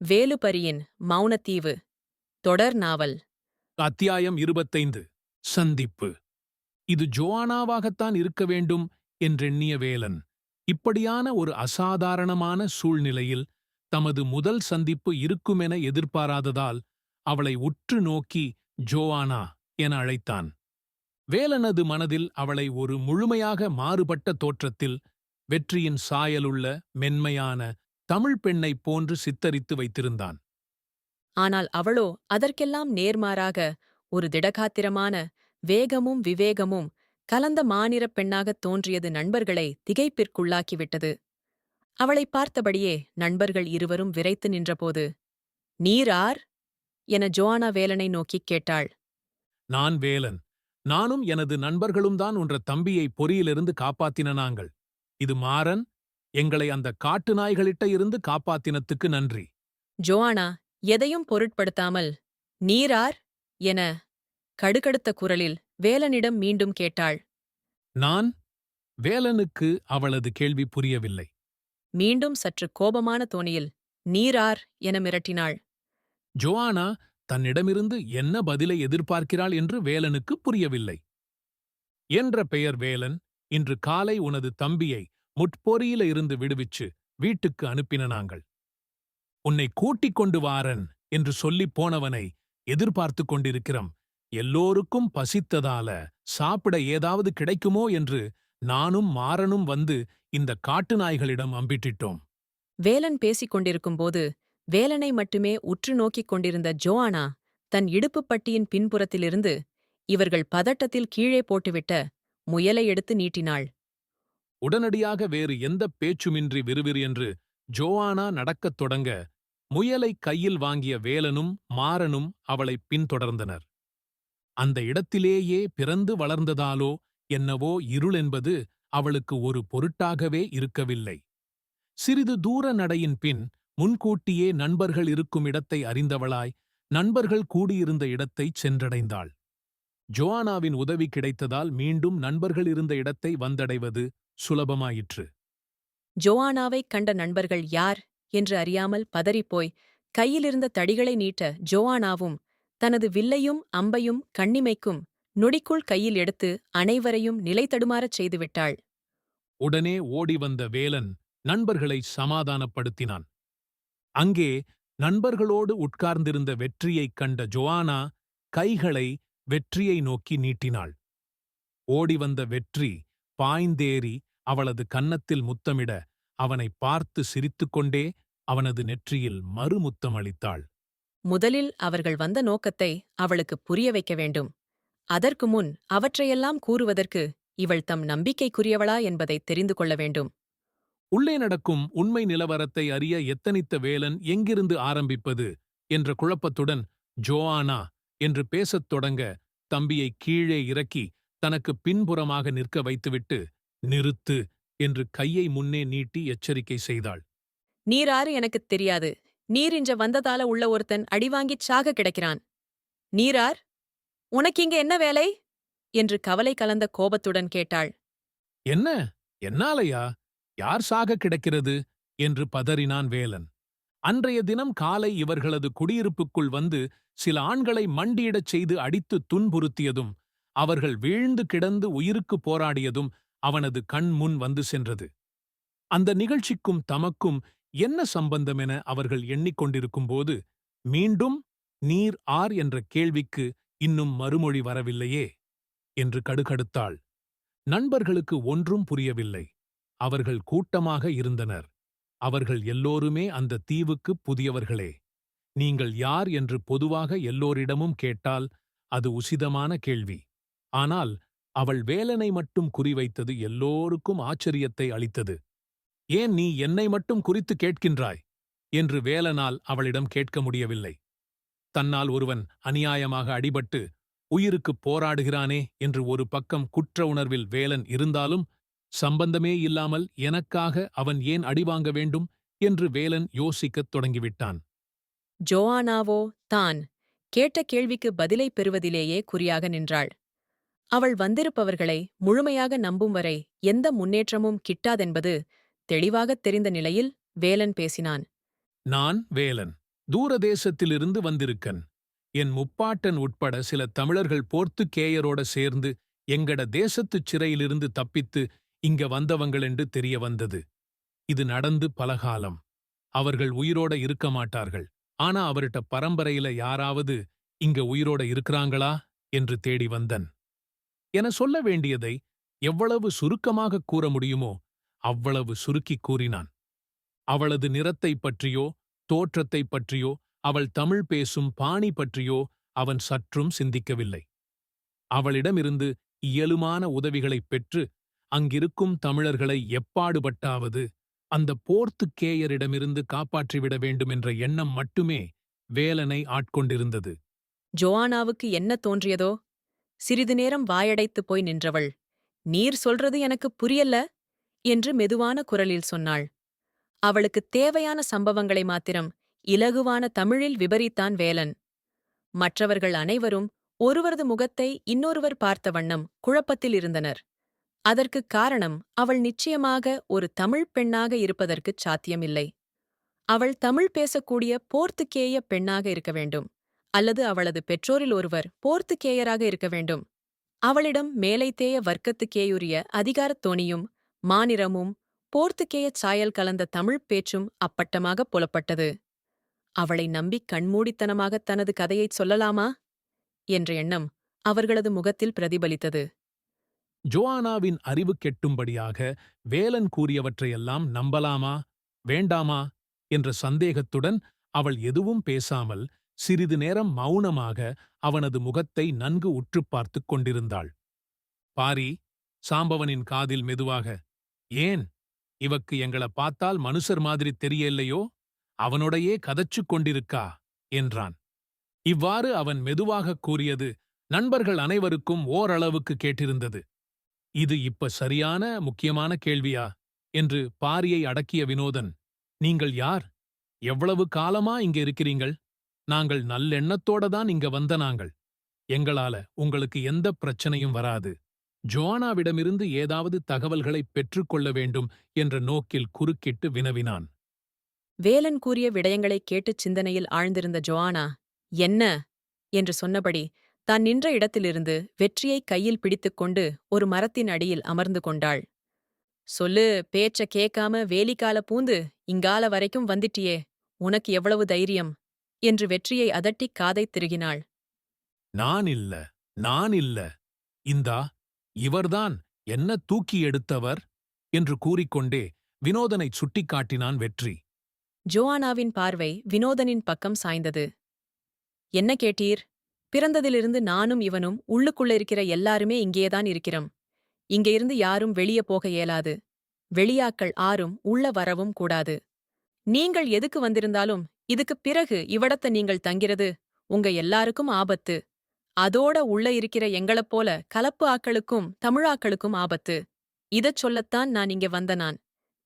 வேலுப்பரியின் மௌனத்தீவு தொடர் நாவல். அத்தியாயம் 25. சந்திப்பு. இது ஜோவானாவாகத்தான் இருக்க வேண்டும் என்றெண்ணிய வேலன், இப்படியான ஒரு அசாதாரணமான சூழ்நிலையில் தமது முதல் சந்திப்பு இருக்குமென எதிர்பாராததால் அவளை உற்று நோக்கி ஜோவானா என அழைத்தான். வேலனது மனதில் அவளை ஒரு முழுமையாக மாறுபட்ட தோற்றத்தில், வெற்றியின் சாயலுள்ள மென்மையான தமிழ் பெண்ணைப் போன்று சித்தரித்து வைத்திருந்தான். ஆனால் அவளோ அதற்கெல்லாம் நேர்மாறாக ஒரு திடகாத்திரமான வேகமும் விவேகமும் கலந்த மானிரப் பெண்ணாகத் தோன்றியது நண்பர்களை திகைப்பிற்குள்ளாக்கிவிட்டது. அவளைப் பார்த்தபடியே நண்பர்கள் இருவரும் விரைத்து நின்றபோது, "நீரார்?" என ஜோவானா வேலனை நோக்கிக் கேட்டாள். நான் வேலன். நானும் எனது நண்பர்களும்தான் உன்ற தம்பியை பொறியிலிருந்து காப்பாத்தின நாங்கள். இது மாறன். எங்களை அந்த காட்டு நாய்களிட்ட இருந்து காப்பாத்தினத்துக்கு நன்றி. ஜோவானா எதையும் பொருட்படுத்தாமல், "நீரார்?" என கடுகடுத்த குரலில் வேலனிடம் மீண்டும் கேட்டாள். நான்? வேலனுக்கு அவளது கேள்வி புரியவில்லை. மீண்டும் சற்று கோபமான தொனியில், "நீரார்?" என மிரட்டினாள். ஜோவானா தன்னிடமிருந்து என்ன பதிலை எதிர்பார்க்கிறாள் என்று வேலனுக்கு புரியவில்லை. என்ற பெயர் வேலன். இன்று காலை உனது தம்பியை முட்பொறியில இருந்து விடுவிச்சு வீட்டுக்கு அனுப்பின நாங்கள். உன்னை கூட்டிக் கொண்டு வாரன் என்று சொல்லிப் போனவனை எதிர்பார்த்துக் கொண்டிருக்கிறோம். எல்லோருக்கும் பசித்ததால சாப்பிட ஏதாவது கிடைக்குமோ என்று நானும் மாறனும் வந்து இந்த காட்டு நாய்களிடம் அம்பிட்டிட்டோம். வேலன் பேசிக் கொண்டிருக்கும்போது வேலனை மட்டுமே உற்று நோக்கிக் கொண்டிருந்த ஜோவானா தன் இடுப்புப் பட்டியின் பின்புறத்திலிருந்து இவர்கள் பதட்டத்தில் கீழே போட்டுவிட்ட முயலை எடுத்து நீட்டினாள். உடனடியாக வேறு எந்தப் பேச்சுமின்றி விறுவிறு என்று ஜோவானா நடக்கத் தொடங்க, முயலை கையில் வாங்கிய வேலனும் மாறனும் அவளைப் பின்தொடர்ந்தனர். அந்த இடத்திலேயே பிறந்து வளர்ந்ததாலோ என்னவோ இருளென்பது அவளுக்கு ஒரு பொருட்டாகவே இருக்கவில்லை. சிறிது தூர நடையின் பின் முன்கூட்டியே நண்பர்கள் இருக்கும் இடத்தை அறிந்தவளாய் நண்பர்கள் கூடியிருந்த இடத்தைச் சென்றடைந்தாள். ஜோவானாவின் உதவி கிடைத்ததால் மீண்டும் நண்பர்கள் இருந்த இடத்தை வந்தடைவது சுலபமாயிற்று. ஜோவானாவைக் கண்ட நண்பர்கள் யார் என்று அறியாமல் பதறிப்போய் கையிலிருந்த தடிகளை நீட்ட ஜோவானாவும் தனது வில்லையும் அம்பையும் கண்ணிமைக்கும் நொடிக்குள் கையில் எடுத்து அனைவரையும் நிலை தடுமாறச் செய்துவிட்டாள். உடனே ஓடி வந்த வேலன் நண்பர்களை சமாதானப்படுத்தினான். அங்கே நண்பர்களோடு உட்கார்ந்திருந்த வெற்றியைக் கண்ட ஜோவானா கைகளை வெற்றியை நோக்கி நீட்டினாள். ஓடிவந்த வெற்றி பாய்ந்தேறி அவளது கன்னத்தில் முத்தமிட, அவனைப் பார்த்து சிரித்துக்கொண்டே அவனது நெற்றியில் மறுமுத்தம் அளித்தாள். முதலில் அவர்கள் வந்த நோக்கத்தை அவளுக்குப் புரிய வைக்க வேண்டும். அதற்கு முன் அவற்றையெல்லாம் கூறுவதற்கு இவள் தம் நம்பிக்கைக்குரியவளா என்பதைத் தெரிந்து கொள்ள வேண்டும். உள்ளே நடக்கும் உண்மை நிலவரத்தை அறிய எத்தனித்த வேலன் எங்கிருந்து ஆரம்பிப்பது என்ற குழப்பத்துடன் ஜோவானா என்று பேசத் தொடங்க, தம்பியை கீழே இறக்கி தனக்கு பின்புறமாக நிற்க வைத்துவிட்டு, நிறுத்து என்று கையை முன்னே நீட்டி எச்சரிக்கை செய்தாள். "நீராரு எனக்குத் தெரியாது. நீர் இன்ற வந்ததால உள்ள ஒருத்தன் அடிவாங்கிச் சாக கிடக்கிறான். நீரார்? உனக்கிங்க என்ன வேலை?" என்று கவலை கலந்த கோபத்துடன் கேட்டாள். என்ன? என்னாலையா? யார் சாகக் கிடக்கிறது என்று பதறினான் வேலன். அன்றைய தினம் காலை இவர்களது குடியிருப்புக்குள் வந்து சில ஆண்களை மண்டியிடச் செய்து அடித்துத் துன்புறுத்தியதும், அவர்கள் வீழ்ந்து கிடந்து உயிருக்குப் போராடியதும் அவனது கண் முன் வந்து சென்றது. அந்த நிகழ்ச்சிக்கும் தமக்கும் என்ன சம்பந்தமென அவர்கள் எண்ணிக்கொண்டிருக்கும்போது, மீண்டும் நீர் ஆர் என்ற கேள்விக்கு இன்னும் மறுமொழி வரவில்லையே என்று கடுகடுத்தாள். நண்பர்களுக்கு ஒன்றும் புரியவில்லை. அவர்கள் கூட்டமாக இருந்தனர். அவர்கள் எல்லோருமே அந்த தீவுக்குப் புதியவர்களே. நீங்கள் யார் என்று பொதுவாக எல்லோரிடமும் கேட்டால் அது உசிதமான கேள்வி. ஆனால் அவள் வேலனை மட்டும் குறிவைத்தது எல்லோருக்கும் ஆச்சரியத்தை அளித்தது. ஏன் நீ என்னை மட்டும் குறித்து கேட்கின்றாய் என்று வேலனால் அவளிடம் கேட்க முடியவில்லை. தன்னால் ஒருவன் அநியாயமாக அடிபட்டு உயிருக்குப் போராடுகிறானே என்று ஒரு பக்கம் குற்ற உணர்வில் வேலன் இருந்தாலும், சம்பந்தமே இல்லாமல் எனக்காக அவன் ஏன் அடிவாங்க வேண்டும் என்று வேலன் யோசிக்கத் தொடங்கிவிட்டான். ஜோவானாவோ தான் கேட்ட கேள்விக்கு பதிலைப் பெறுவதிலேயே குறியாக நின்றாள். அவள் வந்திருப்பவர்களை முழுமையாக நம்பும் வரை எந்த முன்னேற்றமும் கிட்டாதென்பது தெளிவாகத் தெரிந்த நிலையில் வேலன் பேசினான். நான் வேலன். தூரதேசத்திலிருந்து வந்திருக்கன். என் முப்பாட்டன் உட்பட சில தமிழர்கள் போர்த்துக்கேயரோட சேர்ந்து எங்கட தேசத்துச் சிறையிலிருந்து தப்பித்து இங்க வந்தவங்களென்று தெரிய வந்தது. இது நடந்து பலகாலம். அவர்கள் உயிரோட இருக்க மாட்டார்கள். ஆனா அவர்ட்ட பரம்பரையில யாராவது இங்க உயிரோட இருக்கிறாங்களா என்று தேடி வந்தன். என சொல்ல வேண்டியதை எவ்வளவு சுருக்கமாக கூற முடியுமோ அவ்வளவு சுருக்கிக் கூறினான். அவளது நிறத்தைப் பற்றியோ தோற்றத்தைப் பற்றியோ அவள் தமிழ் பேசும் பாணி பற்றியோ அவன் சற்றும் சிந்திக்கவில்லை. அவளிடமிருந்து இயலுமான உதவிகளைப் பெற்று அங்கிருக்கும் தமிழர்களை எப்பாடுபட்டாவது அந்த போர்த்துக்கேயரிடமிருந்து காப்பாற்றிவிட வேண்டுமென்ற எண்ணம் மட்டுமே வேலனை ஆட்கொண்டிருந்தது. ஜோவானாவுக்கு என்ன தோன்றியதோ, சிறிது நேரம் வாயடைத்துப் போய் நின்றவள், "நீர் சொல்றது எனக்குப் புரியல" என்று மெதுவான குரலில் சொன்னாள். அவளுக்குத் தேவையான சம்பவங்களை மாத்திரம் இலகுவான தமிழில் விபரித்தான் வேலன். மற்றவர்கள் அனைவரும் ஒருவரது முகத்தை இன்னொருவர் பார்த்த வண்ணம் குழப்பத்தில் இருந்தனர். அதற்குக் காரணம் அவள் நிச்சயமாக ஒரு தமிழ்ப் பெண்ணாக இருப்பதற்குச் சாத்தியமில்லை. அவள் தமிழ் பேசக்கூடிய போர்த்துக்கேய பெண்ணாக இருக்க வேண்டும், அல்லது அவளது பெற்றோரில் ஒருவர் போர்த்துக்கேயராக இருக்க வேண்டும். அவளிடம் மேலைத்தேய வர்க்கத்துக்கேயுரிய அதிகாரத் தொனியும் மாநிறமும் போர்த்துக்கேயச் சாயல் கலந்த தமிழ்ப் பேச்சும் அப்பட்டமாகப் புலப்பட்டது. அவளை நம்பிக் கண்மூடித்தனமாகத் தனது கதையைச் சொல்லலாமா என்ற எண்ணம் அவர்களது முகத்தில் பிரதிபலித்தது. ஜோவானாவின் அறிவு கெட்டும்படியாக வேலன் கூறியவற்றையெல்லாம் நம்பலாமா வேண்டாமா என்ற சந்தேகத்துடன் அவள் எதுவும் பேசாமல் சிறிது நேரம் மௌனமாக அவனது முகத்தை நன்கு உற்றுப் பார்த்துக் கொண்டிருந்தாள். பாரி, சாம்பவனின் காதில் மெதுவாக, "ஏன், இவக்கு எங்கள பார்த்தால் மனுஷர் மாதிரி தெரியலையோ? அவனோடையே கதைச்சுக் கொண்டிருக்கா" என்றான். இவ்வாறு அவன் மெதுவாகக் கூறியது நண்பர்கள் அனைவருக்கும் ஓரளவுக்கு கேட்டிருந்தது. "இது இப்ப சரியான முக்கியமான கேள்வியா?" என்று பாரியை அடக்கிய வினோதன், "நீங்கள் யார்? எவ்வளவு காலமா இங்க இருக்கிறீங்கள்? நாங்கள் நல்லெண்ணத்தோட தான் இங்க வந்த நாங்கள். எங்களால உங்களுக்கு எந்தப் பிரச்சனையும் வராது. ஜோவானாவிடமிருந்து ஏதாவது தகவல்களைப் பெற்றுக்கொள்ள வேண்டும்" என்ற நோக்கில் குறுக்கிட்டு வினவினான். வேலன் கூறிய விடயங்களைக் கேட்டுச் சிந்தனையில் ஆழ்ந்திருந்த ஜோவானா, "என்ன?" என்று சொன்னபடி தான் நின்ற இடத்திலிருந்து வெற்றியைக் கையில் பிடித்துக்கொண்டு ஒரு மரத்தின் அடியில் அமர்ந்து கொண்டாள். "சொல்லு, பேச்ச கேட்காம வேலிக்கால பூந்து இங்கால வரைக்கும் வந்துட்டியே, உனக்கு எவ்வளவு தைரியம்?" என்று வெற்றியை அதட்டிக் காதைத் திருகினாள். "நான் இல்ல, நான் இல்ல. இந்தா, இவர்தான் என்ன தூக்கி எடுத்தவர்" என்று கூறிக்கொண்டே வினோதனைச் சுட்டிக்காட்டினான் வெற்றி. ஜோவானாவின் பார்வை வினோதனின் பக்கம் சாய்ந்தது. "என்ன கேட்டீர்? பிறந்ததிலிருந்து நானும் இவனும் உள்ளுக்குள்ள இருக்கிற எல்லாருமே இங்கேதான் இருக்கிறோம். இங்க இருந்து யாரும் வெளிய போக இயலாது. வெளியாக்கள் ஆரும் உள்ள வரவும் கூடாது. நீங்கள் எதுக்கு வந்திருந்தாலும் இதுக்குப் பிறகு இவடத்த நீங்கள் தங்கிறது உங்க எல்லாருக்கும் ஆபத்து. அதோட உள்ள இருக்கிற எங்களப் போல கலப்பு ஆக்களுக்கும் தமிழாக்களுக்கும் ஆபத்து. இதச் சொல்லத்தான் நான் இங்க வந்த நான்.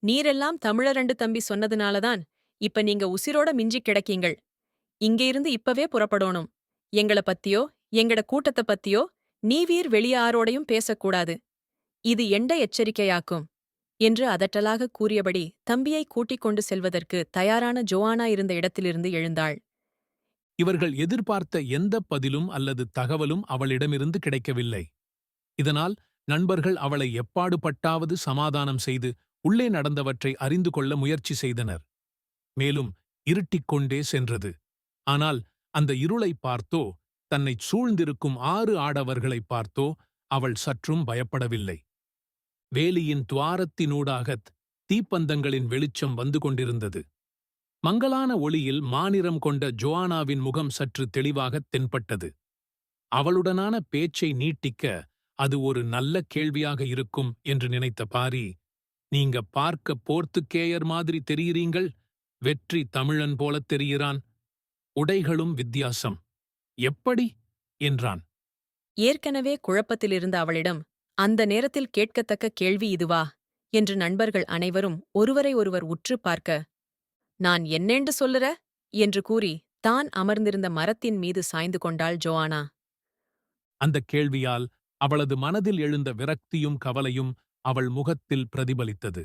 நீரெல்லாம் தமிழரண்டு தம்பி சொன்னதுனாலதான் இப்ப நீங்க உசிரோட மிஞ்சிக் கிடக்கீங்கள். இங்க இருந்து இப்பவே புறப்படோணும். எங்கள பத்தியோ எங்கட கூட்டத்த பத்தியோ நீவீர் வெளிய ஆரோடையும் பேசக்கூடாது. இது எண்ட எச்சரிக்கையாக்கும்" என்று அதட்டலாகக் கூறியபடி தம்பியை கூட்டிக் கொண்டு செல்வதற்கு தயாரான ஜோவானா இருந்த இடத்திலிருந்து எழுந்தாள். இவர்கள் எதிர்பார்த்த எந்தப் பதிலும் அல்லது தகவலும் அவளிடமிருந்து கிடைக்கவில்லை. இதனால் நண்பர்கள் அவளை எப்பாடுபட்டாவது சமாதானம் செய்து உள்ளே நடந்தவற்றை அறிந்து கொள்ள முயற்சி செய்தனர். மேலும் இருட்டிக் கொண்டே சென்றது. ஆனால் அந்த இருளைப் பார்த்தோ தன்னைச் சூழ்ந்திருக்கும் 6 ஆடவர்களைப் பார்த்தோ அவள் சற்றும் பயப்படவில்லை. வேலியின் துவாரத்தினூடாகத் தீப்பந்தங்களின் வெளிச்சம் வந்து கொண்டிருந்தது. மங்கலான ஒளியில் மாநிறம் கொண்ட ஜோவானாவின் முகம் சற்று தெளிவாகத் தென்பட்டது. அவளுடனான பேச்சை நீட்டிக்க அது ஒரு நல்ல கேள்வியாக இருக்கும் என்று நினைத்த பாரி, "நீங்க பார்க்க போர்த்துக்கேயர் மாதிரி தெரியுறீங்கள். வெற்றி தமிழன் போலத் தெரிகிறான். உடைகளும் வித்தியாசம். எப்படி?" என்றான். ஏற்கனவே குழப்பத்திலிருந்த அவளிடம் அந்த நேரத்தில் கேட்கத்தக்க கேள்வி இதுவா என்று நண்பர்கள் அனைவரும் ஒருவரை ஒருவர் உற்றுப் பார்க்க, "நான் என்னேண்டு சொல்லுற?" என்று கூறி தான் அமர்ந்திருந்த மரத்தின் மீது சாய்ந்து கொண்டாள் ஜோவானா. அந்தக் கேள்வியால் அவளது மனதில் எழுந்த விரக்தியும் கவலையும் அவள் முகத்தில் பிரதிபலித்தது.